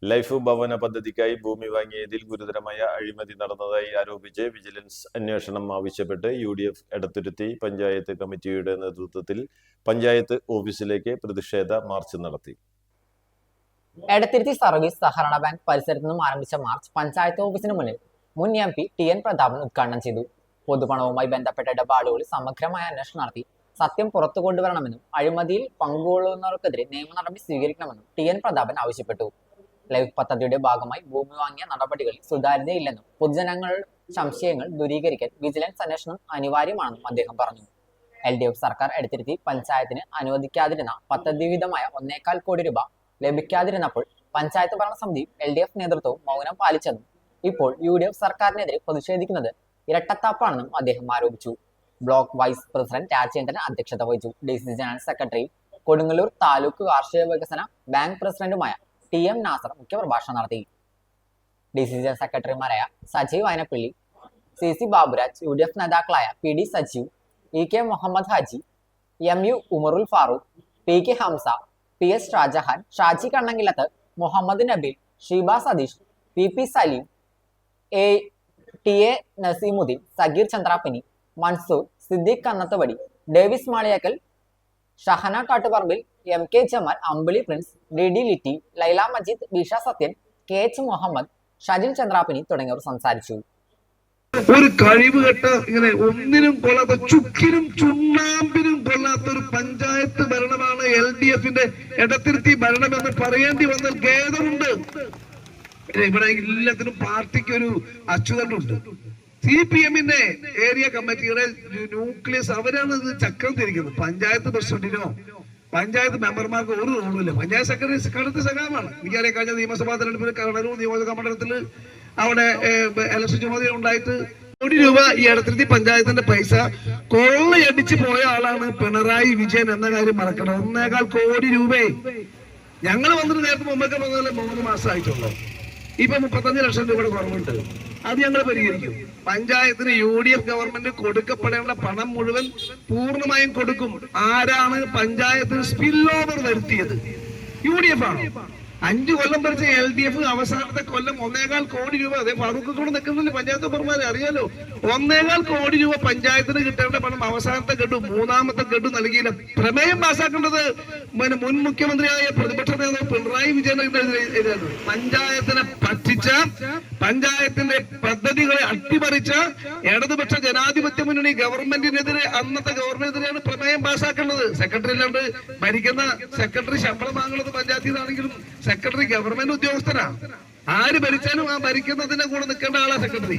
Life ഭവന പദ്ധതിക്കായി ഭൂമി വാങ്ങിയതിൽ ഗുരുതരമായ അഴിമതി നടന്നതായി ആരോപിച്ച് വിജിലൻസ് അന്വേഷണം ആവശ്യപ്പെട്ട് UDF എടത്തുരുത്തി പഞ്ചായത്ത് കമ്മിറ്റിയുടെ നേതൃത്വത്തിൽ പഞ്ചായത്ത് ഓഫീസിലേക്ക് പ്രതിഷേധ മാർച്ച് നടത്തി. എടത്തുരുത്തി സർവീസ് സഹകരണ ബാങ്ക് പരിസരത്ത് നിന്നും ആരംഭിച്ച മാർച്ച് പഞ്ചായത്ത് ഓഫീസിന് മുന്നിൽ മുൻ MP TN പ്രതാപൻ ഉദ്ഘാടനം ചെയ്തു. പൊതുപണവുമായി ബന്ധപ്പെട്ട ഇടപാടുകളിൽ സമഗ്രമായ അന്വേഷണം നടത്തി സത്യം പുറത്തു കൊണ്ടുവരണമെന്നും അഴിമതിയിൽ പങ്കുകൊള്ളുന്നവർക്കെതിരെ നിയമ നടപടി സ്വീകരിക്കണമെന്നും TN പ്രതാപൻ ആവശ്യപ്പെട്ടു. ലൈഫ് പദ്ധതിയുടെ ഭാഗമായി ഭൂമി വാങ്ങിയ നടപടികളിൽ സുതാര്യതയില്ലെന്നും പൊതുജനങ്ങളുടെ സംശയങ്ങൾ ദൂരീകരിക്കാൻ വിജിലൻസ് അന്വേഷണം അനിവാര്യമാണെന്നും അദ്ദേഹം പറഞ്ഞു. LDF സർക്കാർ എടത്തുരുത്തി പഞ്ചായത്തിന് അനുവദിക്കാതിരുന്ന പദ്ധതിവിധമായ 1.25 കോടി രൂപ ലഭിക്കാതിരുന്നപ്പോൾ പഞ്ചായത്ത് ഭരണസമിതിയും LDF നേതൃത്വവും മൗനം പാലിച്ചെന്നും ഇപ്പോൾ UDF സർക്കാരിനെതിരെ പ്രതിഷേധിക്കുന്നത് ഇരട്ടത്താപ്പാണെന്നും അദ്ദേഹം ആരോപിച്ചു. ബ്ലോക്ക് വൈസ് പ്രസിഡന്റ് രാജേന്ദ്രൻ അധ്യക്ഷത വഹിച്ചു. DC general secretary Kodungallur taluk കാർഷിക വികസന ബാങ്ക് പ്രസിഡന്റുമായ TM നാസർ മുഖ്യപ്രഭാഷണം നടത്തി. DC ജനറൽ സെക്രട്ടറിമാരായ സജീവ് വയനപ്പള്ളി, CC ബാബുരാജ്, UDF നേതാക്കളായ PD Sajeev, EK Muhammad Haji, MU Umarul Farooq, PK Hamsa, PS Shajahan, Shaji Kannankilath, Muhammad Nabeel, Sheeba Satheesh, PP Saleem, TA Naseemuddeen, Sageer Chandrappani, Mansoor, Siddique Kannathuvadi, Davis Maliyakkal, Shahana Kattuparambil, MK Jamal, Ambili Prince, DD Litty, Laila Majeed, Bisha Sathyan, KH Muhammad, Shajil Chandrappani തുടങ്ങിയവർ സംസാരിച്ചു. ഒരു കഴിവ് കെട്ട ഇങ്ങനെ ഒന്നിനും കൊള്ളാത്ത ചുക്കിനും ചുണ്ണാമ്പിനും കൊള്ളാത്ത ഒരു പഞ്ചായത്ത് ഭരണമാണ് LDFന്റെ എടത്തുരുത്തി ഭരണമെന്ന് പറയേണ്ടി വന്നാൽ ഖേദമുണ്ട്. ഇവിടെ എല്ലാത്തിനും പാർട്ടിക്ക് ഒരു അച്ചുതണ്ടുണ്ട്. CPMന്റെ ഏരിയ കമ്മിറ്റിയുടെ ന്യൂക്ലിയസ് അവരാണ് ഇത് ചക്രം തിരിക്കുന്നത്. പഞ്ചായത്ത് പ്രസിഡന്റിനോ പഞ്ചായത്ത് മെമ്പർമാർക്ക് ഒരു റോളുമില്ല. പഞ്ചായത്ത് സെക്രട്ടറി കടുത്ത സഖാവാണ്. എനിക്കറിയാം, കഴിഞ്ഞ നിയമസഭാ തെരഞ്ഞെടുപ്പിൽ കടലൂർ നിയോജക മണ്ഡലത്തിൽ അവിടെ ഇലക്ഷൻ ചുമതല ഉണ്ടായിട്ട് കോടി രൂപ ഈ എടത്തുരുത്തി പഞ്ചായത്തിന്റെ പൈസ കൊള്ളയടിച്ച് പോയ ആളാണ് പിണറായി വിജയൻ എന്ന കാര്യം മറക്കണം. 1.25 കോടി രൂപയെ ഞങ്ങൾ വന്നിട്ട് നേരത്തെ മുമ്പൊക്കെ വന്നാലും 3 മാസമായിട്ടുള്ളൂ. ഇപ്പൊ 35 ലക്ഷം രൂപയുടെ കുറവുണ്ട്. അത് ഞങ്ങൾ പരിഹരിക്കും. പഞ്ചായത്തിന് UDF ഗവൺമെന്റ് കൊടുക്കപ്പെടേണ്ട പണം മുഴുവൻ പൂർണ്ണമായും കൊടുക്കും. ആരാണ് പഞ്ചായത്തിന് സ്പിൽ ഓവർ വരുത്തിയത്? UDF ആണ്. 5 കൊല്ലം ഭരിച്ച LDF അവസാനത്തെ കൊല്ലം 1.25 കോടി രൂപ, അതേ ഫാറൂഖ് കൂടെ നിൽക്കുന്നില്ല പഞ്ചായത്ത് മെമ്പർമാരെ അറിയാലോ. 1.25 കോടി രൂപ പഞ്ചായത്തിന് കിട്ടേണ്ട പണം അവസാനത്തെ ഗഡു 3ാമത്തെ ഗഡു നൽകിയില്ല. പ്രമേയം പാസ്സാക്കേണ്ടത് മുൻ മുഖ്യമന്ത്രിയായ പ്രതിപക്ഷ നേതാവ് പിണറായി വിജയനെതിരെ പഞ്ചായത്തിനെ പറ്റിച്ച, പഞ്ചായത്തിന്റെ പദ്ധതികളെ അട്ടിമറിച്ച ഇടതുപക്ഷ ജനാധിപത്യ മുന്നണി ഗവൺമെന്റിനെതിരെ, അന്നത്തെ ഗവൺമെന്റിനെതിരെയാണ് പ്രമേയം പാസ്സാക്കേണ്ടത്. സെക്രട്ടറി അല്ലാണ്ട് ഭരിക്കുന്ന സെക്രട്ടറി ശമ്പളം വാങ്ങുന്നത് പഞ്ചായത്തിൽ നിന്നാണെങ്കിലും സെക്രട്ടറി ഗവൺമെന്റ് ഉദ്യോഗസ്ഥനാ. ആര് ഭരിച്ചാലും ആ ഭരിക്കുന്നതിന്റെ കൂടെ നിൽക്കേണ്ട ആളാ സെക്രട്ടറി.